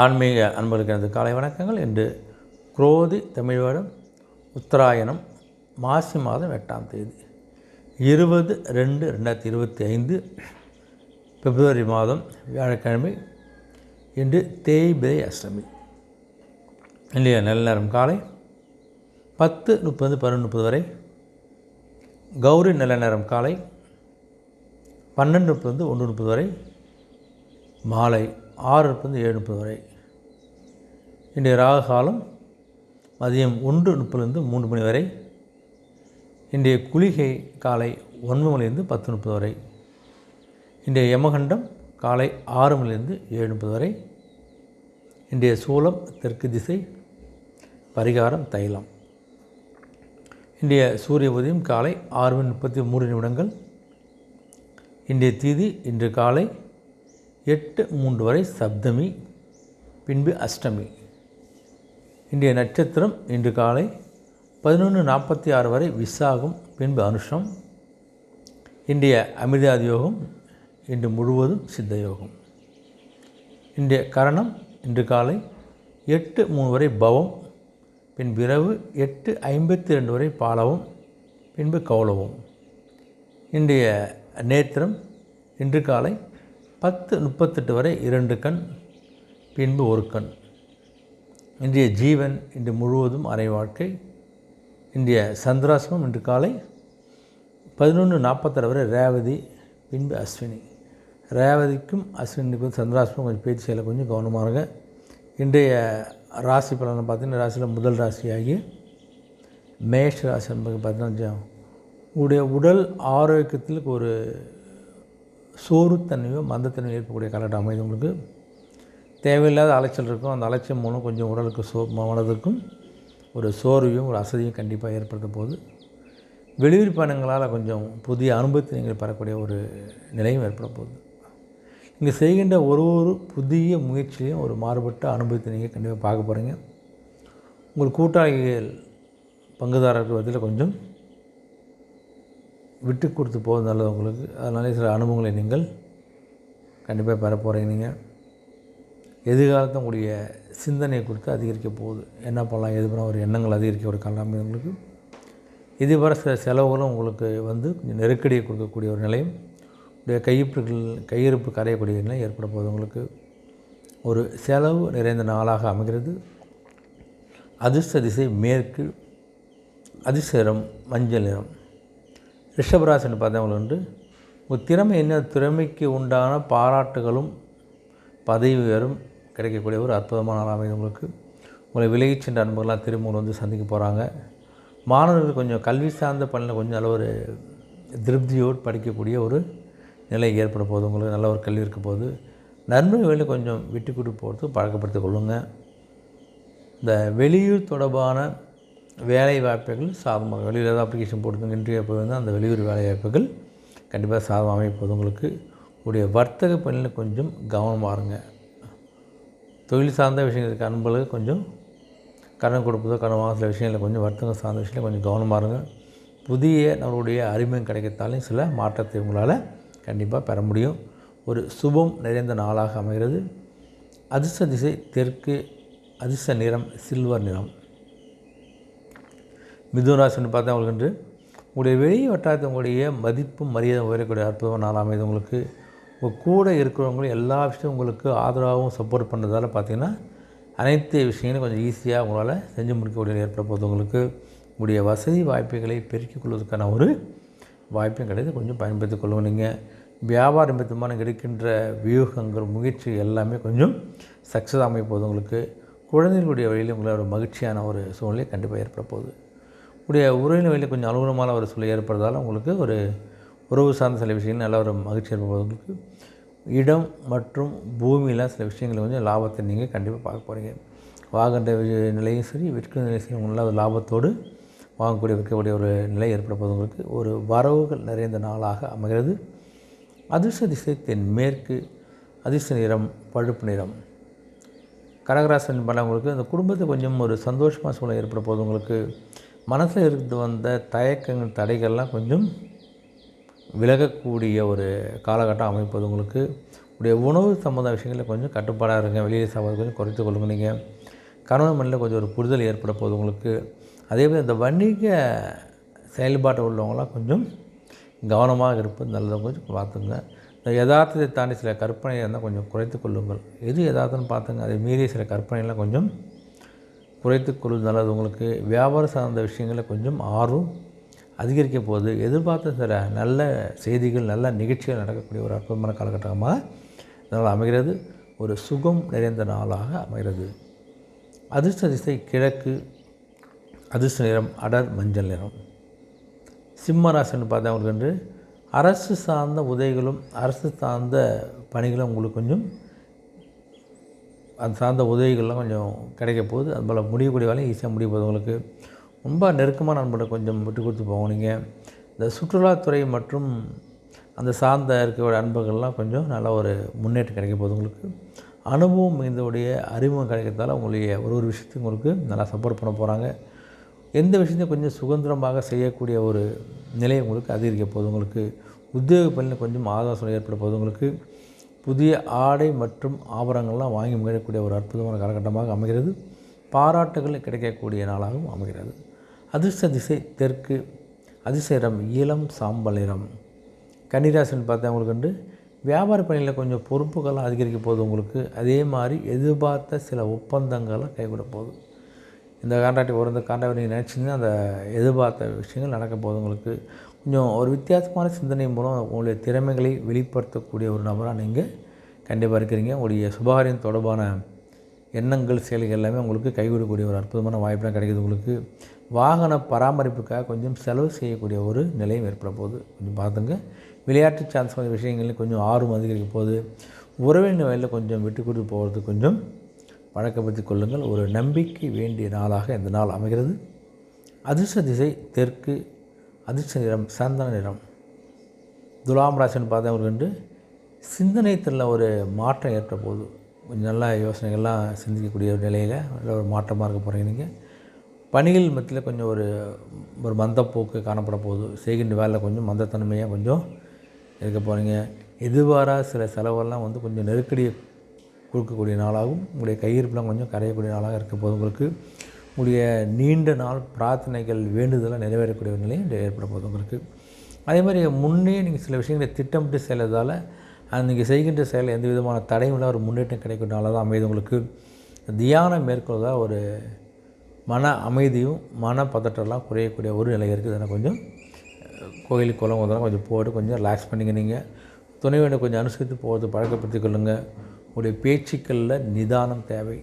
ஆன்மீக அன்பர்களுக்கு எனது காலை வணக்கங்கள். இன்று குரோதி தமிழ் வருடம் உத்தராயணம் மாசி மாதம் 8ஆம் தேதி 20/2/2025 பிப்ரவரி மாதம் வியாழக்கிழமை. இன்று தேய்பிரை அஷ்டமி. இன்றைய நல்ல நேரம் காலை 10:30 11:30 வரை. கௌரி நல்ல நேரம் காலை 12:30 1:30 வரை. மாலை 6:30 7:30 வரை. இன்றைய ராகு காலம் மதியம் 1:30 3 மணி வரை. இன்றைய குளிகை காலை 9 மணிலிருந்து 10:30 வரை. இன்றைய யமகண்டம் காலை 6 மணிலிருந்து 7:30 வரை. இன்றைய சூலம் தெற்கு திசை. பரிகாரம் தைலம். இன்றைய சூரிய உதயம் காலை 6:33 இன்றைய திதி இன்று காலை 8:03 வரை சப்தமி, பின்பு அஷ்டமி. இன்றைய நட்சத்திரம் இன்று காலை 11:46 வரை விசாகம், பின்பு அனுஷம். இன்றைய அமிர்தாதி யோகம் இன்று முழுவதும் சித்த யோகம். இன்றைய கரணம் இன்று காலை 8:03 வரை பவம், பின்பு இரவு 8:52 வரை பாலவம், பின்பு கௌலவம். இன்றைய நேத்திரம் இன்று காலை 10:38 வரை 2 கண், பின்பு 1 கண். இன்றைய ஜீவன் இன்று முழுவதும் அரை வாழ்க்கை. இன்றைய சந்திராசிரமம் இன்று காலை 11:46 வரை ரேவதி, பின்பு அஸ்வினி. ரேவதிக்கும் அஸ்வினிக்கும் சந்திராசிரமம் கொஞ்சம் பேச்சு செய்யலை, கொஞ்சம் கவனமாக இருங்க. இன்றைய ராசி பலனை பார்த்தீங்கன்னா, ராசியில் முதல் ராசியாகி மேஷ ராசி என்பது பார்த்தீங்கன்னா, உங்களுடைய உடல் ஆரோக்கியத்தில் ஒரு சோர்வுத்தன்மையோ மந்தத்தன்மையோ ஏற்படக்கூடிய காலகட்டம் அமைது. உங்களுக்கு தேவையில்லாத அலைச்சல் இருக்கும். அந்த அலைச்சல் மூலம் கொஞ்சம் உடலுக்கு மனதுக்கும் ஒரு சோர்வையும் ஒரு அசதியும் கண்டிப்பாக ஏற்படுத்த போகுது. வெளியூர் பயணங்களால் கொஞ்சம் புதிய அனுபவத்தை நீங்கள் பெறக்கூடிய ஒரு நிலையும் ஏற்பட போகுது. நீங்கள் செய்கின்ற ஒரு புதிய முயற்சியும் ஒரு மாறுபட்ட அனுபவத்தை நீங்கள் கண்டிப்பாக பார்க்க போகிறீங்க. உங்கள் கூட்டாளிகள் பங்குதாரர்கள் வகையில் கொஞ்சம் விட்டு கொடுத்து போகிறது நல்லது உங்களுக்கு. அதனாலே சில அனுபவங்களை நீங்கள் கண்டிப்பாக பெற போகிறீங்க. நீங்கள் எதிர்காலத்தை உங்களுடைய சிந்தனையை கொடுத்து அதிகரிக்க போகுது. என்ன பண்ணலாம், எது பண்ணலாம், ஒரு எண்ணங்கள் அதிகரிக்க ஒரு காலம் உங்களுக்கு. இதுவரை சில செலவுகளும் உங்களுக்கு கொஞ்சம் நெருக்கடியை கொடுக்கக்கூடிய ஒரு நிலையும், உடைய கையிருப்பு கரையக்கூடிய நிலை ஏற்பட போகுது. உங்களுக்கு ஒரு செலவு நிறைந்த நாளாக அமைகிறது. அதிர்ஷ்ட திசை மேற்கு. அதிர்ஷ்ட நிறம் மஞ்சள் நிறம். ரிஷபராசின்னு பார்த்தவங்களுக்கு உங்கள் திறமை என்ன, திறமைக்கு உண்டான பாராட்டுகளும் பதவி உயரும் கிடைக்கக்கூடிய ஒரு அற்புதமான நாள் அமைது. உங்களுக்கு உங்களை விலகிச் சென்ற அன்பர்கள்லாம் திரும்ப சந்திக்க போகிறாங்க. மாணவர்கள் கொஞ்சம் கல்வி சார்ந்த பணியில் கொஞ்சம் நல்ல ஒரு திருப்தியோடு படிக்கக்கூடிய ஒரு நிலை ஏற்பட போகுது. உங்களுக்கு நல்ல ஒரு கல்வி இருக்க போகுது. நண்பர்களில் கொஞ்சம் விட்டு கொடுத்து போகிறது பழக்கப்படுத்திக் கொள்ளுங்கள். இந்த வெளியூர் தொடர்பான வேலை வாய்ப்புகள் சாதமாக, வெளியில் ஏதாவது அப்ளிகேஷன் போட்டு இன்றைய போய் அந்த வெளியூர் வேலை வாய்ப்புகள் கண்டிப்பாக சாதமாக அமைப்போது. உங்களுக்கு உடைய வர்த்தக பணியில் கொஞ்சம் கவனமாக இருங்க. தொழில் சார்ந்த விஷயங்களுக்கு அன்பர்களுக்கு கொஞ்சம் கடன் கொடுப்பதோ கடன் சில விஷயங்களில் கொஞ்சம் வர்த்தகம் சார்ந்த விஷயத்தில் கொஞ்சம் கவனமாக இருங்க. புதிய நம்மளுடைய அறிமுகம் கிடைக்கத்தாலும் சில மாற்றத்தை உங்களால் கண்டிப்பாக பெற முடியும். ஒரு சுபம் நிறைந்த நாளாக அமைகிறது. அதிர்ஷ்ட திசை தெற்கு. அதிர்ஷ்ட நிறம் சில்வர் நிறம். மிதுனராசின்னு பார்த்தா உங்களுக்கு உங்களுடைய வெளி வட்டாரத்தை உங்களுடைய மதிப்பும் மரியாதை உயரக்கூடிய அற்புதமான நாள் அமைது. உங்களுக்கு உங்கள் கூட இருக்கிறவங்களும் எல்லா விஷயமும் உங்களுக்கு ஆதரவாகவும் சப்போர்ட் பண்ணுறதால பார்த்திங்கன்னா அனைத்து விஷயங்களும் கொஞ்சம் ஈஸியாக உங்களால் செஞ்சு முடிக்கக்கூடிய ஏற்பட போது. உங்களுக்கு உங்களுடைய வசதி வாய்ப்புகளை பெருக்கிக் கொள்வதற்கான ஒரு வாய்ப்பும் கிடையாது. கொஞ்சம் பயன்படுத்திக் கொள்ளுங்க. நீங்கள் வியாபார நிமித்தமான கிடைக்கின்ற வியூகங்கள் முயற்சி எல்லாமே கொஞ்சம் சக்ஸஸ் அமைப்போது. உங்களுக்கு குழந்தைகளுடைய வழியில் உங்களோட மகிழ்ச்சியான ஒரு சூழ்நிலை கண்டிப்பாக ஏற்பட போகுது. உடைய உறவின் வழியில் கொஞ்சம் அனுகூலமான ஒரு சூழ்நிலை ஏற்படுறதால உங்களுக்கு ஒரு உறவு சார்ந்த சில விஷயங்கள் நல்ல ஒரு மகிழ்ச்சி ஏற்படுவது. உங்களுக்கு இடம் மற்றும் பூமியில் சில விஷயங்களை கொஞ்சம் லாபத்தை நீங்கள் கண்டிப்பாக பார்க்க போகிறீங்க. வாங்குகின்ற நிலையும் சரி, விற்கிற நிலையும் சரி, நல்ல ஒரு லாபத்தோடு வாங்கக்கூடிய விற்கக்கூடிய ஒரு நிலை ஏற்பட போது. உங்களுக்கு ஒரு வரவுகள் நிறைந்த நாளாக அமைகிறது. அதிர்ஷ்ட திசை தென்மேற்கு. அதிர்ஷ்ட நிறம் பழுப்பு நிறம். கடகராசன் பண்ணவங்களுக்கு அந்த குடும்பத்தை கொஞ்சம் ஒரு சந்தோஷமாக சூழ்நிலை ஏற்பட போது. உங்களுக்கு மனசில் இருந்து வந்த தயக்கங்கள் தடைகள்லாம் கொஞ்சம் விலகக்கூடிய ஒரு காலகட்டம் அமைப்பது. உங்களுக்கு உடைய உணவு சம்மந்த விஷயங்களில் கொஞ்சம் கட்டுப்பாடாக இருங்க. வெளியில் சாப்பிட்றது கொஞ்சம் குறைத்து கொள்ளுங்க. நீங்கள் கணவன் மனைவியில் கொஞ்சம் ஒரு புரிதல் ஏற்பட போகுது உங்களுக்கு. அதேபோல் இந்த வணிக செயல்பாட்டு உள்ளவங்களாம் கொஞ்சம் கவனமாக இருப்பது நல்லது. கொஞ்சம் பார்த்துங்க. இந்த யதார்த்தத்தை தாண்டி சில கற்பனை இருந்தால் கொஞ்சம் குறைத்து கொள்ளுங்கள். எது யதார்த்தம்னு பார்த்துங்க. அதை மீறிய சில கற்பனைலாம் கொஞ்சம் குறைத்து கொள்வது நல்லது. உங்களுக்கு வியாபாரம் சார்ந்த விஷயங்களில் கொஞ்சம் ஆர்வம் அதிகரிக்க போகுது. எதிர்பார்த்த சில நல்ல செய்திகள், நல்ல நிகழ்ச்சிகள் நடக்கக்கூடிய ஒரு அற்புதமான காலகட்டமாக இதனால் அமைகிறது. ஒரு சுகம் நிறைந்த நாளாக அமைகிறது. அதிர்ஷ்ட திசை கிழக்கு. அதிர்ஷ்ட நிறம் அடர் மஞ்சள் நிறம். சிம்ம ராசின்னு பார்த்தா உங்களுக்கு வந்து அரசு சார்ந்த உதவிகளும் அரசு சார்ந்த பணிகளும் உங்களுக்கு கொஞ்சம் அது சார்ந்த உதவிகள்லாம் கொஞ்சம் கிடைக்க போகுது. அதுபோல் முடியக்கூடிய வேலையும் ஈஸியாக முடிய போகுது. உங்களுக்கு ரொம்ப நெருக்கமான நண்பர்களை கொஞ்சம் விட்டு கொடுத்து போவோம். நீங்கள் இந்த சுற்றுலாத்துறை மற்றும் அந்த சார்ந்த இருக்கக்கூடிய அன்பர்கள்லாம் கொஞ்சம் நல்ல ஒரு முன்னேற்றம் கிடைக்க போகுது. உங்களுக்கு அனுபவம் மிகுந்தவுடைய அறிமுகம் கிடைக்கிறதால உங்களுடைய ஒரு விஷயத்துக்கு உங்களுக்கு நல்லா சப்போர்ட் பண்ண போகிறாங்க. எந்த விஷயத்தையும் கொஞ்சம் சுதந்திரமாக செய்யக்கூடிய ஒரு நிலை உங்களுக்கு அதிகரிக்க போகுது. உங்களுக்கு உத்தியோக பணியில் கொஞ்சம் ஆலோசனை ஏற்பட போகுது. உங்களுக்கு புதிய ஆடை மற்றும் ஆபரணங்கள்லாம் வாங்கி மகிழக்கூடிய ஒரு அற்புதமான காலகட்டமாக அமைகிறது. பாராட்டுகள் கிடைக்கக்கூடிய நாளாகவும் அமைகிறது. அதிர்ஷ்ட திசை தெற்கு. அதிர்ஷ்ட நிறம் இளம் சாம்பல் நிறம். கன்னிராசின்னு பார்த்தா உங்களுக்கு வந்து வியாபார பணியில் கொஞ்சம் பொறுப்புகள்லாம் அதிகரிக்க போகுது. உங்களுக்கு அதே மாதிரி எதிர்பார்த்த சில ஒப்பந்தங்கள்லாம் கைவிட போகுது. இந்த கான்ட்ராக்ட் ஒரு இந்த கான்ட்ராக்ட் நீங்கள் நினச்சிங்கன்னா அந்த எதிர்பார்த்த விஷயங்கள் நடக்க போகுது. உங்களுக்கு கொஞ்சம் ஒரு வித்தியாசமான சிந்தனை மூலம் உங்களுடைய திறமைகளை வெளிப்படுத்தக்கூடிய ஒரு நபராக நீங்கள் கண்டிப்பாக இருக்கிறீங்க. உங்களுடைய சுபகாரியம் தொடர்பான எண்ணங்கள் செயல்கள் எல்லாமே உங்களுக்கு கைவிடக்கூடிய ஒரு அற்புதமான வாய்ப்பெலாம் கிடைக்குது. உங்களுக்கு வாகன பராமரிப்புக்காக கொஞ்சம் செலவு செய்யக்கூடிய ஒரு நிலையும் ஏற்பட போகுது. கொஞ்சம் பார்த்துங்க. விளையாட்டு சான்ஸ் விஷயங்களையும் கொஞ்சம் ஆர்வம் அதிகரிக்க போகுது. உறவினர் வயலில் கொஞ்சம் விட்டு கொடுத்து போகிறது கொஞ்சம் பழக்கப்படுத்திக் கொள்ளுங்கள். ஒரு நம்பிக்கை வேண்டிய நாளாக இந்த நாள் அமைகிறது. அதிர்ஷ்ட திசை தெற்கு. அதிர்ஷ்ட நிறம் சந்தன நிறம். துலாம் ராசின்னு பார்த்தவங்களுக்கு வந்து சிந்தனை திறனில் ஒரு மாற்றம் ஏற்பட போகுது. கொஞ்சம் நல்ல யோசனைகள்லாம் சிந்திக்கக்கூடிய ஒரு நிலையில் நல்ல ஒரு மாற்றமாக இருக்க போகிறீங்க. நீங்கள் பணிகள் மத்தியில் கொஞ்சம் ஒரு மந்தப்போக்கு காணப்பட போகுது. செய்கின்ற வேலையில் கொஞ்சம் மந்தத்தன்மையாக கொஞ்சம் இருக்க போகிறீங்க. எதிர்பாராத சில செலவெல்லாம் வந்து கொஞ்சம் நெருக்கடியை கொடுக்கக்கூடிய நாளாகவும் உங்களுடைய கையிருப்பெலாம் கொஞ்சம் கரையக்கூடிய நாளாக இருக்க போது. உங்களுக்கு உங்களுடைய நீண்ட நாள் பிரார்த்தனைகள் வேண்டுதலாக நிறைவேறக்கூடிய ஒரு நிலையும் ஏற்பட போகுது. உங்களுக்கு அதே மாதிரி முன்னே நீங்கள் சில விஷயங்களை திட்டமிட்டு செய்கிறதால நீங்கள் செய்கின்ற செயல் எந்த விதமான தடையும் இல்லை ஒரு முன்னேற்றம் கிடைக்கிறனால தான் அமைது. உங்களுக்கு தியானம் மேற்கொள்வதாக ஒரு மன அமைதியும் மன பதட்டம்லாம் குறையக்கூடிய ஒரு நிலை இருக்குது. அதனால் கொஞ்சம் கோயிலுக்கு குளம் அதெல்லாம் கொஞ்சம் போட்டு கொஞ்சம் ரிலாக்ஸ் பண்ணிங்க. நீங்கள் துணைவனை கொஞ்சம் அனுசரித்து போகிறது பழக்கப்படுத்திக் கொள்ளுங்கள். உங்களுடைய பேச்சுக்களில் நிதானம் தேவை.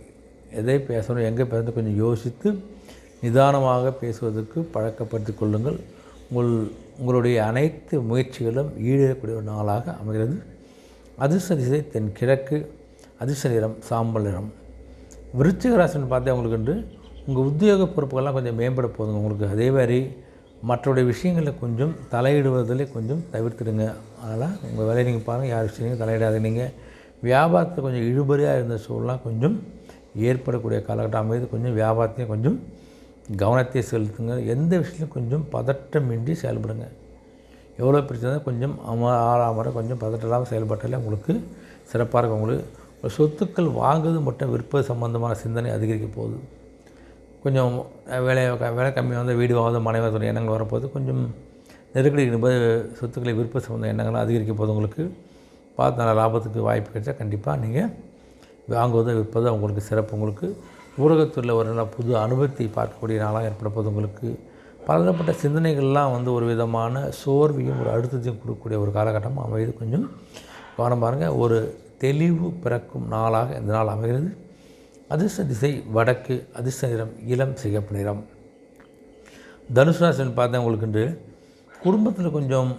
எதை பேசணும் எங்கே பேசணும் கொஞ்சம் யோசித்து நிதானமாக பேசுவதற்கு பழக்கப்படுத்திக் கொள்ளுங்கள். உங்களுடைய அனைத்து முயற்சிகளும் ஈடேறக்கூடிய ஒரு நாளாக அமைகிறது. அதிர்ஷ்ட திசை தென் கிழக்கு. அதிர்ஷ்ட நிறம் சாம்பல் நிறம். விருச்சிக ராசின்னு பார்த்தா உங்களுக்கு வந்து உங்கள் உத்தியோக பொறுப்புகள்லாம் கொஞ்சம் மேம்பட போதுங்க. உங்களுக்கு அதே மாதிரி மற்றவருடைய விஷயங்களில் கொஞ்சம் தலையிடுவதிலே கொஞ்சம் தவிர்த்துடுங்க. அதனால் உங்கள் வேலையை நீங்கள் பாருங்கள், யார் விஷயத்தையும் தலையிடாது. நீங்கள் வியாபாரத்தில் கொஞ்சம் இழுபறியாக இருந்த சூழலாம் கொஞ்சம் ஏற்படக்கூடிய காலகட்டம் அமைது. கொஞ்சம் வியாபாரத்தையும் கொஞ்சம் கவனத்தை செலுத்துங்க. எந்த விஷயத்தையும் கொஞ்சம் பதட்டமின்றி செயல்படுங்க. எவ்வளோ பிரச்சனை கொஞ்சம் ஆறாமரை கொஞ்சம் பதட்டம் இல்லாமல் செயல்பட்டாலே உங்களுக்கு சிறப்பாக இருக்கும். உங்களுக்கு சொத்துக்கள் வாங்குவது மற்றும் விற்பது சம்பந்தமான சிந்தனை அதிகரிக்க போகுது. கொஞ்சம் விலை கம்மியாக வந்து வீடு வாங்குவது மனைவி எண்ணங்கள் வரப்போது. கொஞ்சம் நெருக்கடி இருக்கும்போது சொத்துக்களை விற்பது சம்பந்த எண்ணங்கள்லாம் அதிகரிக்க போகுது. உங்களுக்கு பார்த்து நல்ல லாபத்துக்கு வாய்ப்பு கிடைச்சா கண்டிப்பாக நீங்கள் வாங்குவதோ விற்பதோ உங்களுக்கு சிறப்பு. உங்களுக்கு ஊடகத்துறையில் ஒரு நல்ல புது அனுபவத்தை பார்க்கக்கூடிய நாளாக ஏற்பட போது. உங்களுக்கு பலதரப்பட்ட சிந்தனைகள்லாம் வந்து ஒரு விதமான சோர்வையும் ஒரு அழுத்தத்தையும் கொடுக்கக்கூடிய ஒரு காலகட்டமாக அமைது. கொஞ்சம் கவனம் பாருங்கள். ஒரு தெளிவு பிறக்கும் நாளாக இந்த நாள் அமைகிறது. அதிர்ஷ்ட திசை வடக்கு. அதிர்ஷ்ட நிறம் இளம் சிகப்பு நிறம். தனுசு ராசின்னு பார்த்தா உங்களுக்கு குடும்பத்தில் கொஞ்சம்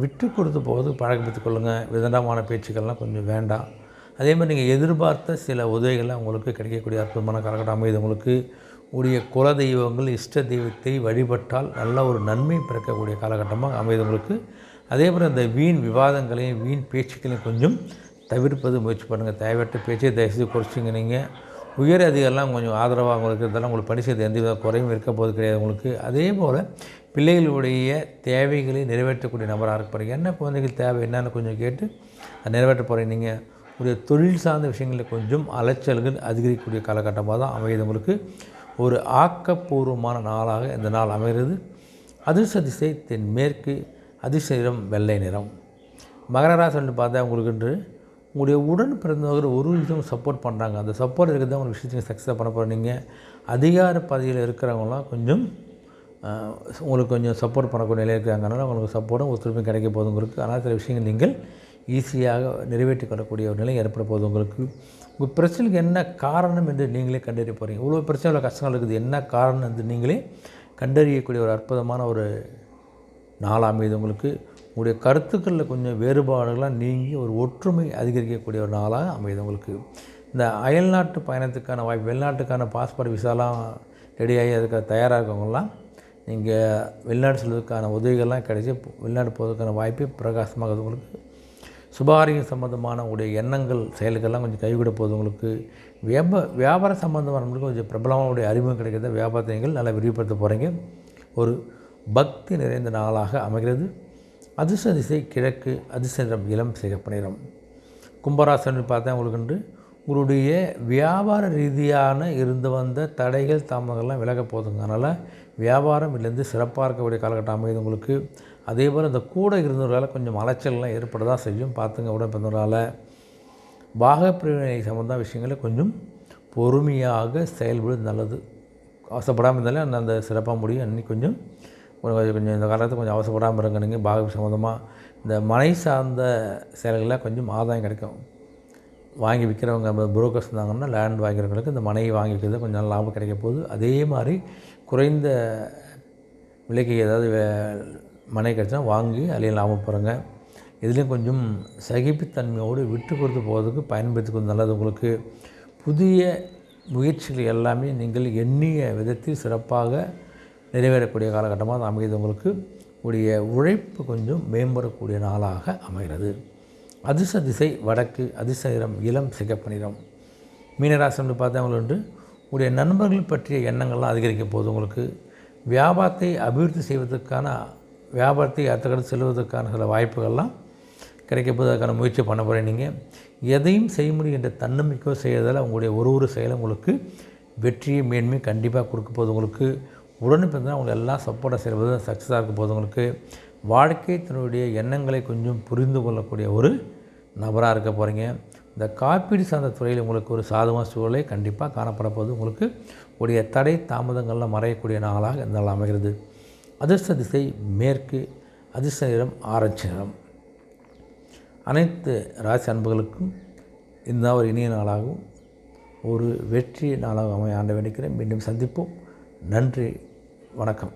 விட்டு கொடுத்து போவது பழக்கப்படுத்திக் கொள்ளுங்கள். விதண்டமான பேச்சுக்கள்லாம் கொஞ்சம் வேண்டாம். அதே மாதிரி நீங்கள் எதிர்பார்த்த சில உதவிகள்லாம் உங்களுக்கு கிடைக்கக்கூடிய அற்புதமான காலகட்டம் அமைது. உங்களுக்கு உடைய குல தெய்வங்கள் இஷ்ட தெய்வத்தை வழிபட்டால் நல்ல ஒரு நன்மை பிறக்கக்கூடிய காலகட்டமாக அமைது உங்களுக்கு. அதே போல் இந்த வீண் விவாதங்களையும் வீண் பேச்சுக்களையும் கொஞ்சம் தவிர்ப்பது முயற்சி பண்ணுங்கள். தேவையற்ற பேச்சை தயவுசெய்து குறைச்சிங்க. நீங்கள் உயர் அதிகாரிலாம் கொஞ்சம் ஆதரவாக உங்களுக்கு இதெல்லாம் உங்களுக்கு பணி செய்து எந்த வித குறையும் இருக்க போது கிடையாது உங்களுக்கு. அதே போல் பிள்ளைகளுடைய தேவைகளை நிறைவேற்றக்கூடிய நபராக இருக்க போகிறீங்க. என்ன குழந்தைகள் தேவை என்னென்னு கொஞ்சம் கேட்டு அதை நிறைவேற்ற போகிறீங்க. நீங்கள் உடைய தொழில் சார்ந்த விஷயங்களில் கொஞ்சம் அலைச்சல்கள் அதிகரிக்கக்கூடிய காலகட்டமாக தான் அமைகிறது உங்களுக்கு. ஒரு ஆக்கப்பூர்வமான நாளாக இந்த நாள் அமைகிறது. அதிர்ஷ்ட திசை தென்மேற்கு, அதிர்ஷ்ட நிறம் வெள்ளை நிறம். மகர ராசின்னு பார்த்தா உங்களுக்கு உங்களுடைய உடன் பிறந்தவர்கள் ஒரு விஷயம் சப்போர்ட் பண்ணுறாங்க. அந்த சப்போர்ட் இருக்கிறது தான் ஒரு விஷயத்தையும் சக்ஸஸ் பண்ண போகிறீங்க. அதிகார பதவியில் இருக்கிறவங்களாம் கொஞ்சம் உங்களுக்கு கொஞ்சம் சப்போர்ட் பண்ணக்கூடிய நிலையில் இருக்கிறாங்க. அதனால் உங்களுக்கு சப்போர்ட்டும் ஒத்துழைப்பும் கிடைக்க போகுது உங்களுக்கு. ஆனால் சில விஷயங்கள் நீங்கள் ஈஸியாக நிறைவேற்றி கொள்ளக்கூடிய ஒரு நிலை ஏற்பட போகுது உங்களுக்கு. உங்கள் பிரச்சனைக்கு என்ன காரணம் என்று நீங்களே கண்டறிய போகிறீங்க. இவ்வளோ பிரச்சனை கஷ்டங்கள் இருக்குது, என்ன காரணம் என்று நீங்களே கண்டறியக்கூடிய ஒரு அற்புதமான ஒரு நாள் அமைது உங்களுக்கு. உங்களுடைய கருத்துக்களில் கொஞ்சம் வேறுபாடுகளாக நீங்கி ஒரு ஒற்றுமை அதிகரிக்கக்கூடிய ஒரு நாளாக அமைது உங்களுக்கு. இந்த அயல்நாட்டு பயணத்துக்கான வாய்ப்பு, வெளிநாட்டுக்கான பாஸ்போர்ட் விசாலாம் ரெடியாகி அதுக்கு தயாராக இருக்கவங்களாம் நீங்கள் வெளிநாடு செல்வதற்கான உதவிகள்லாம் கிடைச்சி வெளிநாடு போவதற்கான வாய்ப்பு பிரகாசமாகுது உங்களுக்கு. சுபாரியம் சம்மந்தமான உங்களுடைய எண்ணங்கள் செயல்கள்லாம் கொஞ்சம் கைவிட போகுது உங்களுக்கு. வியாபார சம்மந்தமான கொஞ்சம் பிரபலமானுடைய அறிமுகம் கிடைக்கிறத வியாபாரத்தை நீங்கள் நல்லா விரிவுபடுத்த போகிறீங்க. ஒரு பக்தி நிறைந்த நாளாக அமைகிறது. அதிர்ஷ்ட திசை கிழக்கு, அதிர்ஷ்ட நிறம் இளம் சிகப்பு நிறம். கும்பராசன் பார்த்தா உங்களுக்கு உங்களுடைய வியாபார ரீதியான இருந்து வந்த தடைகள் தாமதங்கள்லாம் விலக போதுங்க. அதனால் வியாபாரம் இல்லைருந்து சிறப்பாக இருக்கக்கூடிய காலகட்டம் அமைது உங்களுக்கு. அதே போல் இந்த கூட இருந்தவர்களால் கொஞ்சம் அலைச்சல்லாம் ஏற்பட தான் செய்யும். பார்த்துங்க. உடன் பிறந்தவர்களால் பாகப்பிரிவினை சம்பந்த விஷயங்களை கொஞ்சம் பொறுமையாக செயல்படுவது நல்லது. அவசரப்படாமல் இருந்தாலே அந்த சிறப்பாக முடியும். அன்றைக்கி கொஞ்சம் இந்த காலத்தில் கொஞ்சம் அவசரப்படாமல் இருங்க. நீங்கள் பாக சம்மந்தமாக இந்த மனை சார்ந்த செயல்களில் கொஞ்சம் ஆதாயம் கிடைக்கும். வாங்கி விற்கிறவங்க புரோக்கர்ஸ் இருந்தாங்கன்னா லேண்ட் வாங்கிறவங்களுக்கு இந்த மனையை வாங்கி விற்கிறது கொஞ்சம் நல்ல லாபம் கிடைக்க போகுது. அதே மாதிரி குறைந்த விலைக்கு ஏதாவது மனை கிடச்சா வாங்கி அதிலையும் லாபம் போகிறங்க. இதுலேயும் கொஞ்சம் சகிப்புத்தன்மையோடு விட்டு கொடுத்து போகிறதுக்கு பயன்படுத்திக்கிறது நல்லது உங்களுக்கு. புதிய முயற்சிகள் எல்லாமே நீங்கள் எண்ணிய விதத்தில் சிறப்பாக நிறைவேறக்கூடிய காலகட்டமாக அது அமைகிறது உங்களுக்கு. உடைய உழைப்பு கொஞ்சம் மேம்படக்கூடிய நாளாக அமைகிறது. அதிர்ஷ்ட திசை வடக்கு, அதிர்ஷ்ட நிறம் இளம் சிகப்பு நிறம். மீனராசி பார்த்தா உங்களுக்கு உடைய நண்பர்கள் பற்றிய எண்ணங்கள்லாம் அதிகரிக்க போகுது உங்களுக்கு. வியாபாரத்தை அபிவிருத்தி செய்வதற்கான வியாபாரத்தை அடுத்த கடத்து செல்வதற்கான சில வாய்ப்புகள்லாம் கிடைக்க போது அதுக்கான முயற்சி பண்ண போகிறேன். நீங்கள் எதையும் செய்ய முடியும் என்ற தன்னம்பிக்கையோ செய்கிறதால உங்களுடைய ஒரு செயலும் உங்களுக்கு வெற்றியை மேன்மை கண்டிப்பாக கொடுக்க போகுது உங்களுக்கு. உடனே பார்த்தீங்கன்னா அவங்க எல்லாம் சப்போர்ட்டாக செய்வது சக்ஸஸாக இருக்க போகுது உங்களுக்கு. வாழ்க்கை தன்னுடைய எண்ணங்களை கொஞ்சம் புரிந்து கொள்ளக்கூடிய ஒரு நபராக இருக்க போகிறீங்க. இந்த காப்பீடு சார்ந்த துறையில் உங்களுக்கு ஒரு சாதகமான சூழலை கண்டிப்பாக காணப்பட போகுது உங்களுக்கு. உடைய தடை தாமதங்கள்லாம் மறையக்கூடிய நாளாக இந்த நாள் அமைகிறது. அதிர்ஷ்ட திசை மேற்கு, அதிர்ஷ்ட நிறம் ஆரஞ்சு நிறம். அனைத்து ராசி அன்புகளுக்கும் இந்த ஒரு இனிய நாளாகவும் ஒரு வெற்றி நாளாக அமைய ஆண்ட வேண்டிக்கிறேன். மீண்டும் சந்திப்போம். நன்றி, வணக்கம்.